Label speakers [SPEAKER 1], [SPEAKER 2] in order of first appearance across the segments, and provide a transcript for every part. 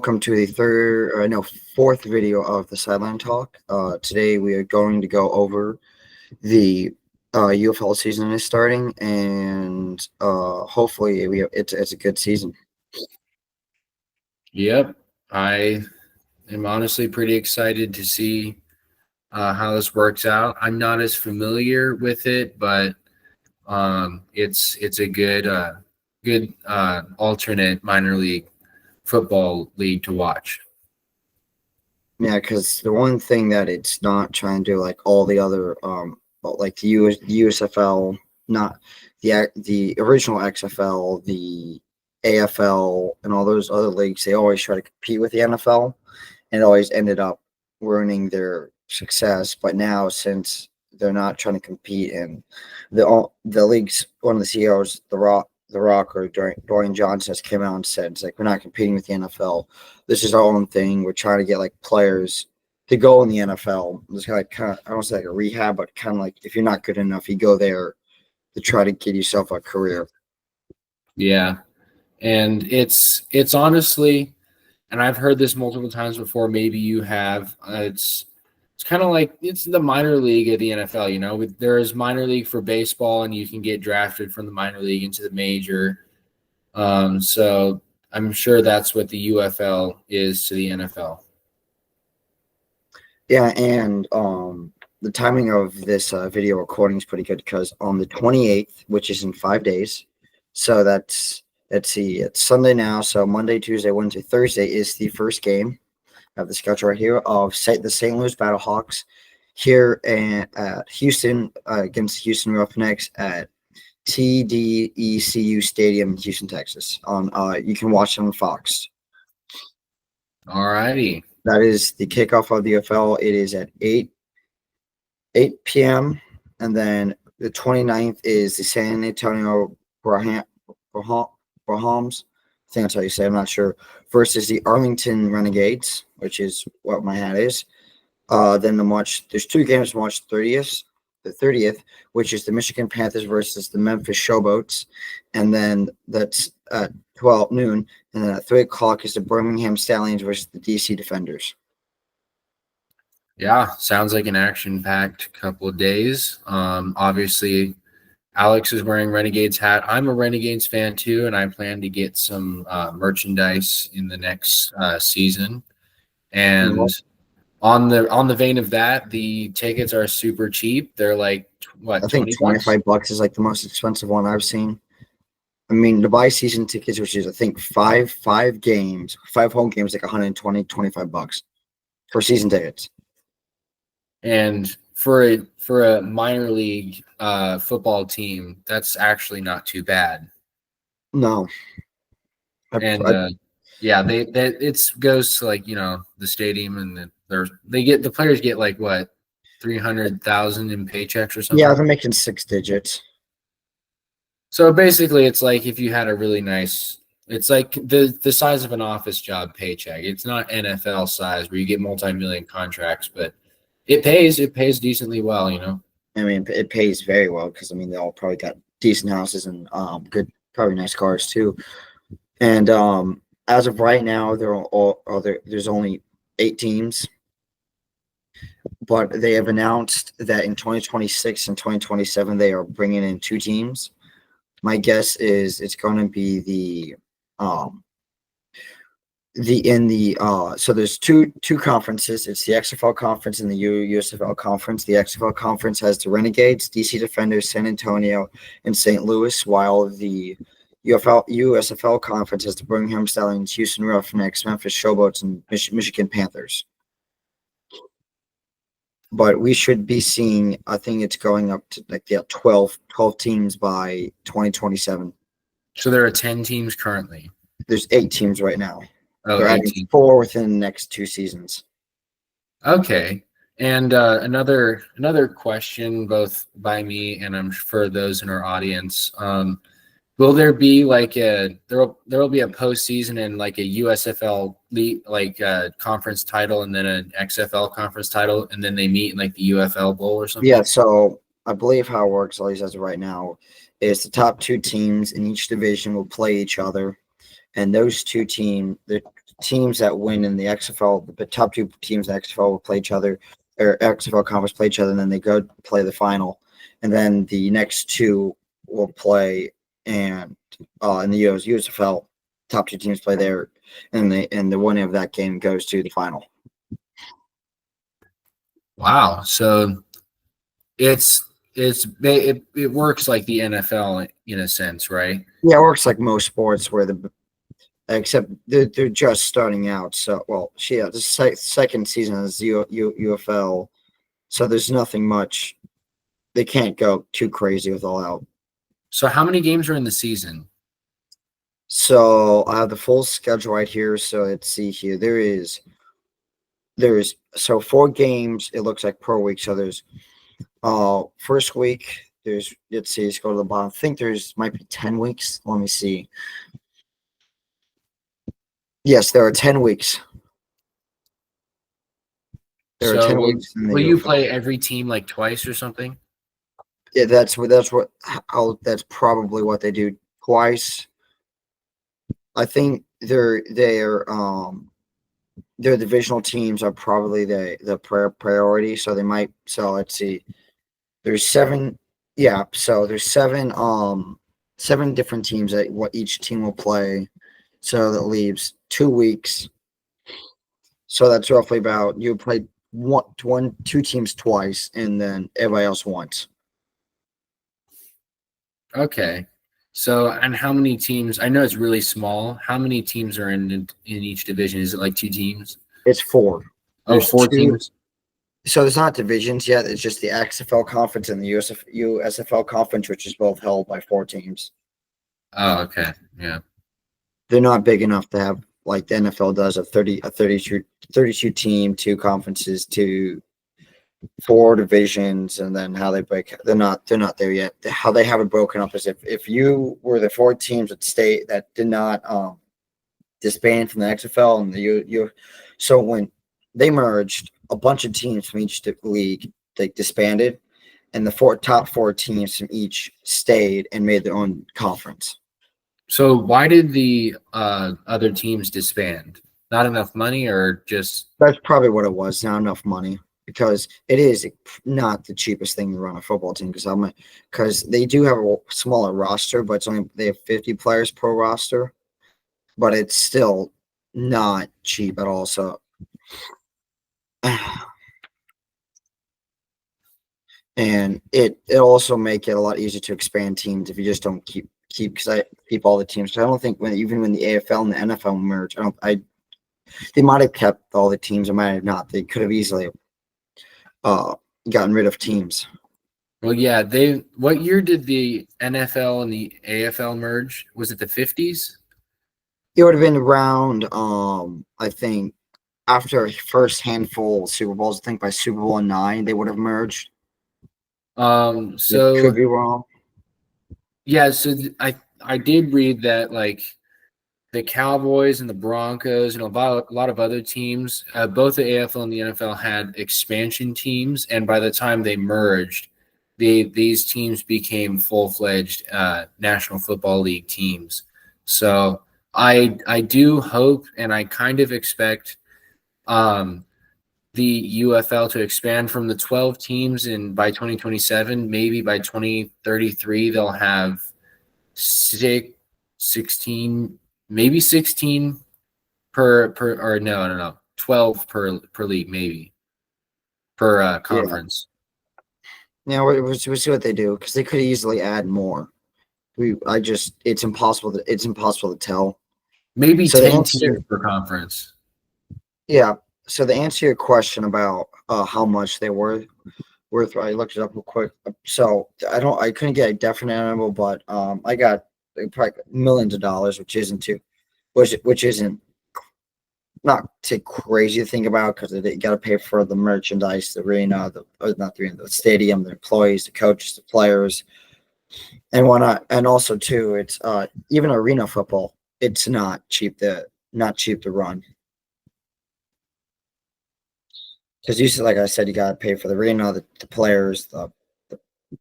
[SPEAKER 1] Welcome to the fourth video of the Sideline Talk. Today we are going to go over the UFL season is starting, and hopefully it's a good season.
[SPEAKER 2] Yep, I am honestly pretty excited to see how this works out. I'm not as familiar with it, but it's a good alternate minor league football league to watch.
[SPEAKER 1] Yeah, because the one thing that it's not trying to do like all the other like the USFL, not the original XFL, the AFL, and all those other leagues, they always try to compete with the NFL, and it always ended up ruining their success. But now, since they're not trying to compete, and the league's one of the CEOs, the Rock or Dwayne Johnson, has came out and said, it's like, we're not competing with the NFL. This is our own thing. We're trying to get like players to go in the NFL. It's kind of I don't say like a rehab, but kind of like if you're not good enough, you go there to try to get yourself a career.
[SPEAKER 2] Yeah, and it's honestly, and I've heard this multiple times before. Maybe you have. It's kind of like it's the minor league of the NFL. You know, there is minor league for baseball, and you can get drafted from the minor league into the major. So I'm sure that's what the UFL is to the NFL.
[SPEAKER 1] Yeah, and the timing of this video recording is pretty good because on the 28th, which is in 5 days, so let's see, it's Sunday now. So Monday, Tuesday, Wednesday, Thursday is the first game. I have the schedule right here of the St. Louis Battlehawks here at Houston against Houston Roughnecks at TDECU Stadium in Houston, Texas. You can watch it on Fox.
[SPEAKER 2] All righty.
[SPEAKER 1] That is the kickoff of the UFL. It is at 8 p.m. And then the 29th is the San Antonio Brahms. I think that's how you say it, I'm not sure. Versus the Arlington Renegades, which is what my hat is. Then there's two games March 30th, which is the Michigan Panthers versus the Memphis Showboats. And then that's at 12 noon. And then at 3 o'clock is the Birmingham Stallions versus the DC Defenders.
[SPEAKER 2] Yeah, sounds like an action-packed couple of days. Obviously, Alex is wearing Renegades hat. I'm a Renegades fan too, and I plan to get some merchandise in the next season. And on the vein of that, the tickets are super cheap. They're like what?
[SPEAKER 1] I think $25 is like the most expensive one I've seen. I mean, to buy season tickets, which is I think five home games, like $125 for season tickets.
[SPEAKER 2] And for a minor league football team, that's actually not too bad.
[SPEAKER 1] No.
[SPEAKER 2] It goes to like, you know, the stadium, and the players get like what, 300,000 in paychecks or something.
[SPEAKER 1] Yeah, they're making 6 digits.
[SPEAKER 2] So basically, it's like if you had a really nice, it's like the size of an office job paycheck. It's not NFL size where you get multi-million contracts, but it pays decently well, you know.
[SPEAKER 1] I mean, it pays very well because I mean they all probably got decent houses and good, probably nice cars too. And as of right now, there's only 8 teams, but they have announced that in 2026 and 2027 they are bringing in 2 teams. My guess is it's going to be so there's two conferences. It's the XFL conference and the USFL conference. The XFL conference has the Renegades, DC Defenders, San Antonio, and St. Louis, while the USFL conference has the Birmingham Stallions, Houston Roughnecks, Memphis Showboats, and Michigan Panthers. But we should be seeing, I think it's going up to like 12 teams by 2027.
[SPEAKER 2] So there are 10 teams currently.
[SPEAKER 1] There's 8 teams right now.
[SPEAKER 2] Oh,
[SPEAKER 1] they're adding 4 within the next 2 seasons.
[SPEAKER 2] Okay. And another question, both by me and I'm for those in our audience. Will there be like there will be a postseason and like a USFL league, like a conference title, and then an XFL conference title, and then they meet in like the UFL Bowl or something?
[SPEAKER 1] Yeah. So I believe how it works, at least as of right now, is the top 2 teams in each division will play each other. And those 2 teams, the teams that win in the XFL, the top two teams in the XFL will play each other, or XFL conference play each other, and then they go play the final, and then the next two will play, and in the USFL, top two teams play there, and the winner of that game goes to the final.
[SPEAKER 2] Wow. So it works like the NFL in a sense, right?
[SPEAKER 1] Yeah, it works like most sports where except they're just starting out. So, well, yeah, the second season is UFL, so there's nothing much. They can't go too crazy with all out.
[SPEAKER 2] So how many games are in the season?
[SPEAKER 1] So I have the full schedule right here. So let's see here. There's 4 games. It looks like per week. So there's first week. Let's see. Let's go to the bottom. I think might be 10 weeks. Let me see. Yes, there are 10 weeks. There are 10 weeks.
[SPEAKER 2] Will you play every team like twice or something?
[SPEAKER 1] Yeah, that's probably what they do twice. I think their divisional teams are probably the priority. So they might. So let's see. There's 7. Yeah. So there's 7 different teams that what each team will play. So that leaves 2 weeks. So that's roughly about you play two teams twice, and then everybody else once.
[SPEAKER 2] Okay. So, and how many teams? I know it's really small. How many teams are in each division? Is it like 2 teams?
[SPEAKER 1] It's 4.
[SPEAKER 2] There's 4 teams.
[SPEAKER 1] So there's not divisions yet. It's just the XFL conference and the USFL conference, which is both held by 4 teams.
[SPEAKER 2] Oh, okay. Yeah.
[SPEAKER 1] They're not big enough to have like the NFL does a 32 team, 2 conferences, 4 divisions, and then how they break. They're not there yet. How they have it broken up is if you were the 4 teams that did not disband from the XFL and so when they merged, a bunch of teams from each league they disbanded, and the top 4 teams from each stayed and made their own conference.
[SPEAKER 2] So why did the other teams disband? Not enough money, or just?
[SPEAKER 1] That's probably what it was. Not enough money, because it is not the cheapest thing to run a football team. Because they do have a smaller roster, but they have 50 players per roster, but it's still not cheap at all. So, and it also make it a lot easier to expand teams if you just don't keep all the teams. So I don't think even when the AFL and the NFL merged, they might have kept all the teams, or might have not. They could have easily gotten rid of teams.
[SPEAKER 2] Well, yeah. What year did the NFL and the AFL merge? Was it the 50s?
[SPEAKER 1] It would have been around, I think, after first handful of Super Bowls. I think by Super Bowl 9 they would have merged.
[SPEAKER 2] So
[SPEAKER 1] could be wrong.
[SPEAKER 2] Yeah, so I did read that like the Cowboys and the Broncos and a lot of other teams, both the AFL and the NFL had expansion teams, and by the time they merged, these teams became full-fledged National Football League teams. So I do hope, and I kind of expect the UFL to expand from the 12 teams, and by 2027, maybe by 2033, they'll have 16, maybe 16 per or no, 12 per league, maybe per conference.
[SPEAKER 1] Yeah, we'll see what they do, because they could easily add more. It's impossible to tell.
[SPEAKER 2] Maybe 10 teams per conference.
[SPEAKER 1] Yeah. So to answer your question about how much they were worth, I looked it up real quick. So I couldn't get a definite number, but I got probably millions of dollars, which isn't not too crazy to think about, because they got to pay for the merchandise, the arena, the stadium, the employees, the coaches, the players, and whatnot. And also too, it's even arena football. It's not cheap to run. Because like I said, you got to pay for the arena, the players, the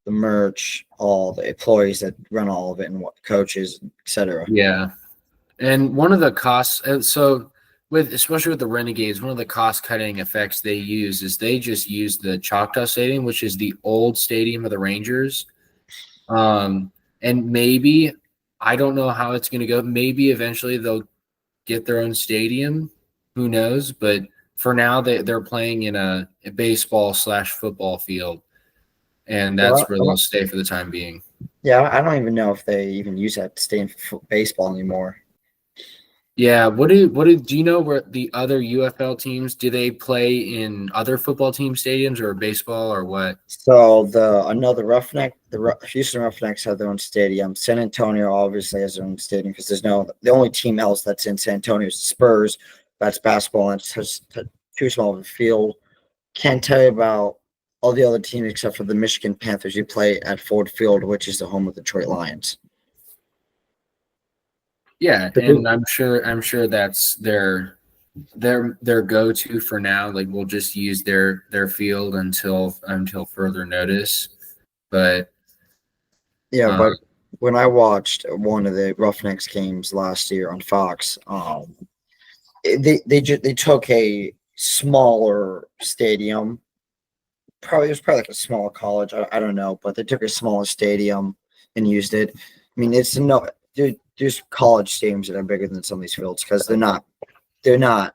[SPEAKER 1] merch, all the employees that run all of it, and what coaches, etc.
[SPEAKER 2] Yeah, and one of the costs. So especially with the Renegades, one of the cost cutting effects they use is they just use the Choctaw Stadium, which is the old stadium of the Rangers. And maybe, I don't know how it's going to go. Maybe eventually they'll get their own stadium. Who knows? But for now, they're playing in a baseball/football field, and that's where they'll stay for the time being.
[SPEAKER 1] Yeah, I don't even know if they even use that stadium for baseball anymore.
[SPEAKER 2] Yeah, do you know where the other UFL teams, do they play in other football team stadiums or baseball or what?
[SPEAKER 1] So the Houston Roughnecks have their own stadium. San Antonio obviously has their own stadium because the only team else that's in San Antonio is the Spurs. That's basketball and it's too small of a field. Can't tell you about all the other teams except for the Michigan Panthers. You play at Ford Field, which is the home of the Detroit Lions.
[SPEAKER 2] Yeah, and I'm sure that's their go-to for now. Like, we'll just use their field until further notice. But
[SPEAKER 1] yeah, but when I watched one of the Roughnecks games last year on Fox, they took a smaller stadium. It was probably like a small college. I don't know, but they took a smaller stadium and used it. I mean, there's college stadiums that are bigger than some of these fields because they're not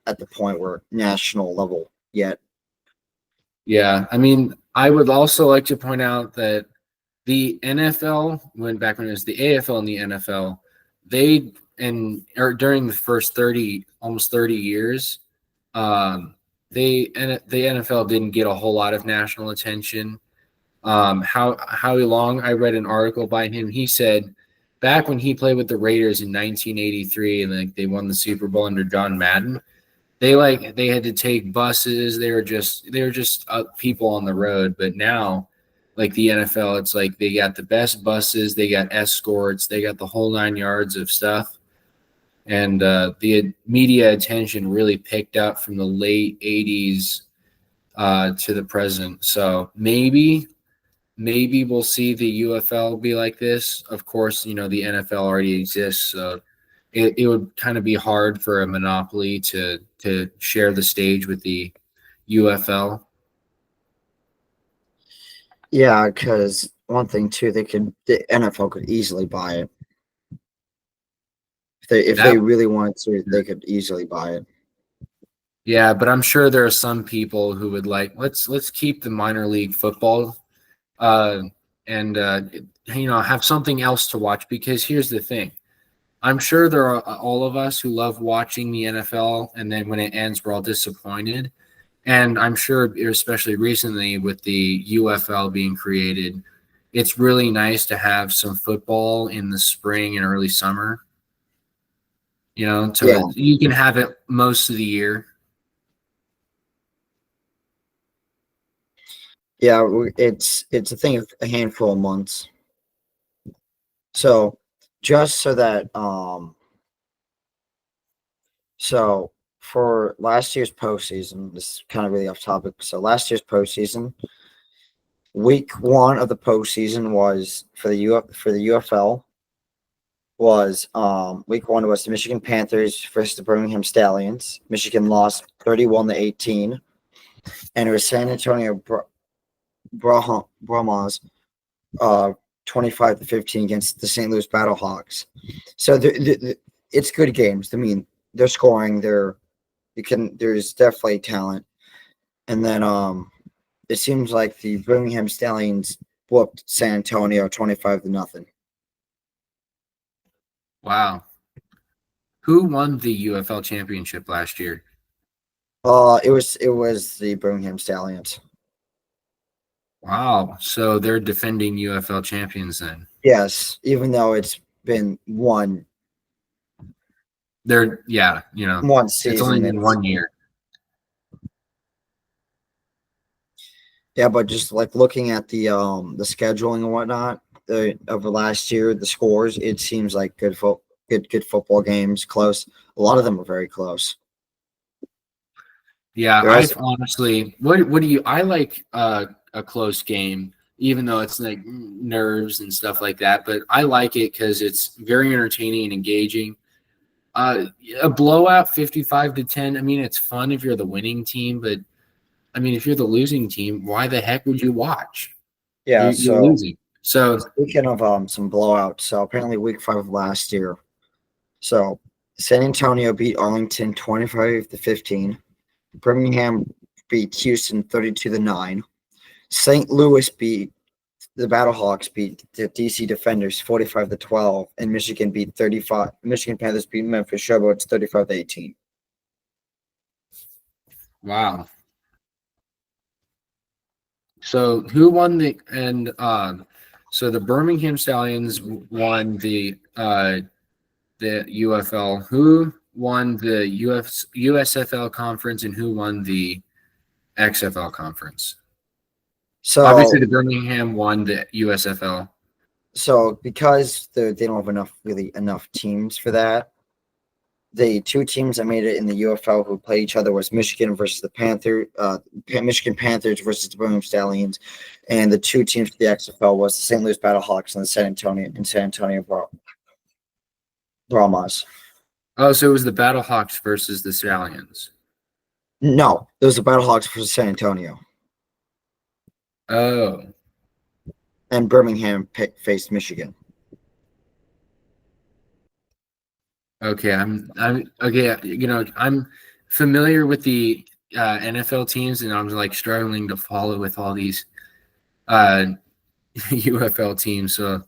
[SPEAKER 1] at the point where national level yet.
[SPEAKER 2] yeah, I mean, I would also like to point out that the NFL, back when it was the AFL and the NFL, during the first almost 30 years, the NFL didn't get a whole lot of national attention. Howie Long, I read an article by him. He said back when he played with the Raiders in 1983 and they won the Super Bowl under John Madden, they had to take buses. They were just people on the road. But now, like the NFL, it's like they got the best buses, they got escorts, they got the whole 9 yards of stuff. And the media attention really picked up from the late 80s to the present. So maybe we'll see the UFL be like this. Of course, the NFL already exists, so it would kind of be hard for a monopoly to share the stage with the UFL.
[SPEAKER 1] Yeah, because one thing too, the NFL could easily buy it. If they really wanted to, they could easily buy it.
[SPEAKER 2] Yeah, but I'm sure there are some people who would like let's keep the minor league football and have something else to watch, because here's the thing. I'm sure there are all of us who love watching the NFL, and then when it ends, we're all disappointed. And I'm sure, especially recently with the UFL being created, it's really nice to have some football in the spring and early summer. So you can have it most of the year.
[SPEAKER 1] Yeah, it's a thing of a handful of months. So just so that so for last year's postseason, this is kind of really off topic. So last year's postseason, week 1 of the postseason was for the UFL was week 1 was the Michigan Panthers versus the Birmingham Stallions. Michigan lost 31-18, and it was San Antonio Brahmas 25-15 against the St. Louis Battlehawks. So it's good games. I mean, they're scoring. There's definitely talent. And then it seems like the Birmingham Stallions whooped San Antonio 25-0.
[SPEAKER 2] Wow. Who won the UFL championship last year?
[SPEAKER 1] It was the Birmingham Stallions.
[SPEAKER 2] Wow. So they're defending UFL champions then.
[SPEAKER 1] Yes, even though it's been one
[SPEAKER 2] season. It's only been 1 year.
[SPEAKER 1] Yeah, but just like looking at the scheduling and whatnot of the last year, the scores, it seems like good football games, close. A lot of them are very close.
[SPEAKER 2] Yeah, I've honestly, what do you? I like a close game, even though it's like nerves and stuff like that. But I like it because it's very entertaining and engaging. A blowout 55-10. I mean, it's fun if you're the winning team, but I mean, if you're the losing team, why the heck would you watch?
[SPEAKER 1] Yeah,
[SPEAKER 2] You're
[SPEAKER 1] so
[SPEAKER 2] losing. So
[SPEAKER 1] speaking of some blowouts, so apparently week 5 of last year. So San Antonio beat Arlington 25-15. Birmingham beat Houston 32-9. St. Louis beat the Battlehawks beat the DC Defenders 45-12, and Michigan beat 35. Michigan Panthers beat Memphis Showboats 35-18.
[SPEAKER 2] wow. So who won so the Birmingham Stallions won the UFL. Who won the USFL conference and who won the XFL conference?
[SPEAKER 1] So
[SPEAKER 2] Obviously, the Birmingham won the USFL.
[SPEAKER 1] So because they don't have enough teams for that, the two teams that made it in the UFL who played each other was Michigan versus the Michigan Panthers versus the Birmingham Stallions, and the two teams for the XFL was the St. Louis Battlehawks and the San Antonio Brahmas.
[SPEAKER 2] Oh, so it was the Battlehawks versus the Stallions.
[SPEAKER 1] No, it was the Battlehawks versus San Antonio.
[SPEAKER 2] Oh,
[SPEAKER 1] and Birmingham faced Michigan.
[SPEAKER 2] okay. I'm okay. I'm familiar with the NFL teams, and I'm like struggling to follow with all these UFL teams. So,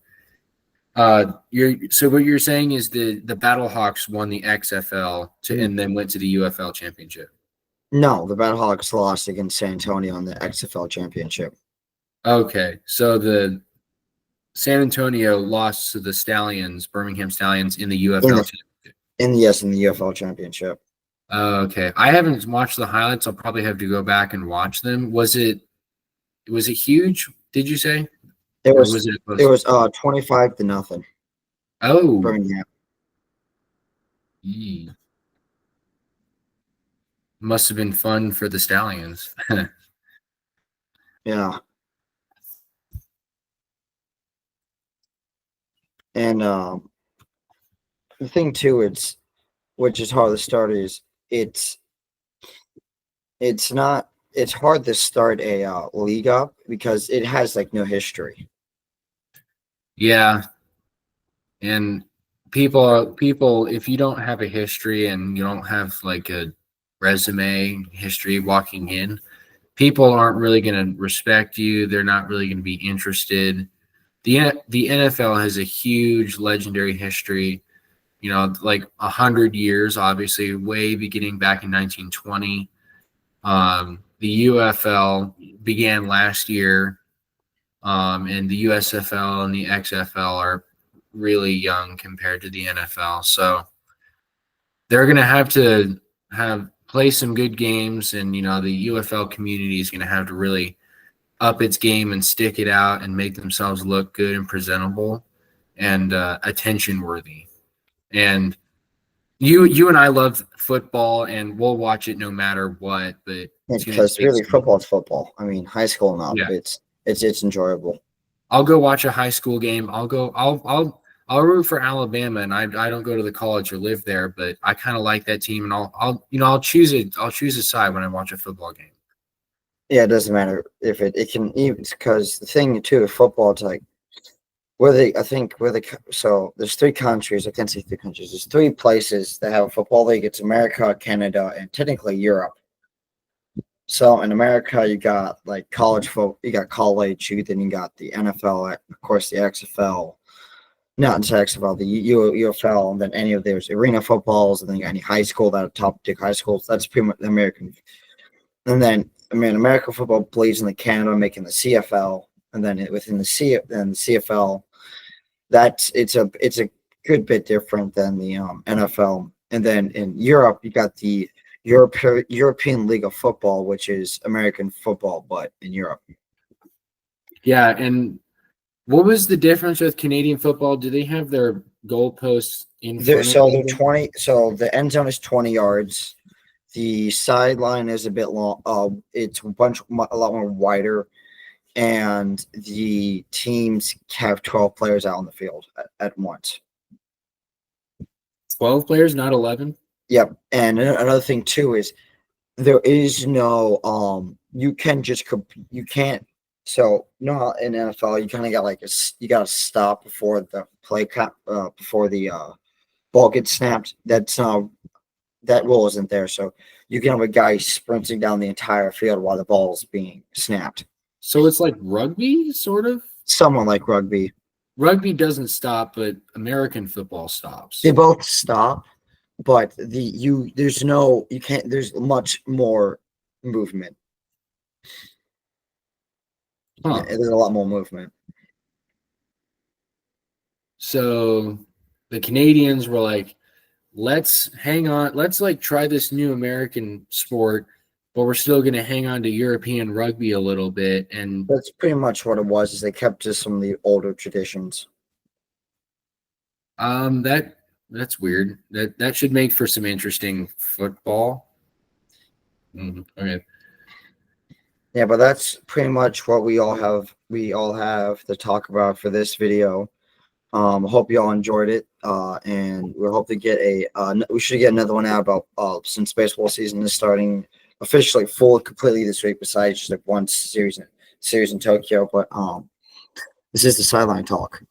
[SPEAKER 2] so what you're saying is the Battlehawks won the XFL and then went to the UFL championship.
[SPEAKER 1] No, the Battlehawks lost against San Antonio in the XFL championship.
[SPEAKER 2] Okay, so the San Antonio lost to the Stallions, Birmingham Stallions, in the UFL championship.
[SPEAKER 1] In the UFL championship.
[SPEAKER 2] Okay, I haven't watched the highlights. I'll probably have to go back and watch them. Was it huge? Did you say?
[SPEAKER 1] It was 25-0.
[SPEAKER 2] Oh,
[SPEAKER 1] Birmingham.
[SPEAKER 2] Must have been fun for the Stallions.
[SPEAKER 1] Yeah. And the thing too, which is hard to start is it's hard to start a league up because it has like no history.
[SPEAKER 2] Yeah, and people, if you don't have a history and you don't have like a resume history walking in, people aren't really going to respect you. They're not really going to be interested. The NFL has a huge legendary history, like 100 years, obviously, way beginning back in 1920. The UFL began last year, and the USFL and the XFL are really young compared to the NFL. So they're going to have play some good games, and the UFL community is going to have to really up its game and stick it out and make themselves look good and presentable and attention worthy. And you and I love football, and we'll watch it no matter what. But
[SPEAKER 1] because really, football's football. I mean, high school and up, yeah. It's enjoyable.
[SPEAKER 2] I'll go watch a high school game. I'll root for Alabama, and I don't go to the college or live there, but I kind of like that team, and I'll choose it. I'll choose a side when I watch a football game.
[SPEAKER 1] Yeah, it doesn't matter if it can even, because the thing too with football, it's like so there's 3 countries. I can't say 3 countries. There's 3 places that have a football league. It's America, Canada, and technically Europe. So in America, you got like college football, you got college, then you got the NFL, of course, the XFL, not the XFL, the UFL, and then any of those arena footballs, and then you got any high school that are top tier high schools. That's pretty much the American. And then American football bleeds into Canada, making the CFL, and then within the CFL, it's a good bit different than the NFL. And then in Europe, you got the European League of Football, which is American football, but in Europe.
[SPEAKER 2] Yeah, and what was the difference with Canadian football? Do they have their goalposts in front?
[SPEAKER 1] So they're 20. So the end zone is 20 yards. The sideline is a bit long. It's a lot more wider, and the teams have 12 players out on the field at once.
[SPEAKER 2] 12 players, not 11.
[SPEAKER 1] Yep. And another thing too is there is no you can just you can't. So in NFL you kind of got like you got to stop before the before the ball gets snapped. That's that rule isn't there. So you can have a guy sprinting down the entire field while the ball is being snapped.
[SPEAKER 2] So it's like rugby, sort of.
[SPEAKER 1] Someone like rugby.
[SPEAKER 2] Rugby doesn't stop, but American football stops.
[SPEAKER 1] They both stop, but there's much more movement.
[SPEAKER 2] Huh.
[SPEAKER 1] There's a lot more movement.
[SPEAKER 2] So the Canadians were like, let's hang on, let's like try this new American sport, but we're still going to hang on to European rugby a little bit. And
[SPEAKER 1] That's pretty much what it was. Is they kept just some of the older traditions.
[SPEAKER 2] that's weird. That should make for some interesting football. Okay.
[SPEAKER 1] Yeah, but that's pretty much what we all have to talk about for this video. Hope you all enjoyed it. And we hope to get we should get another one out about since baseball season is starting officially completely this week, besides just like one series in Tokyo. But this is the Sideline Talk.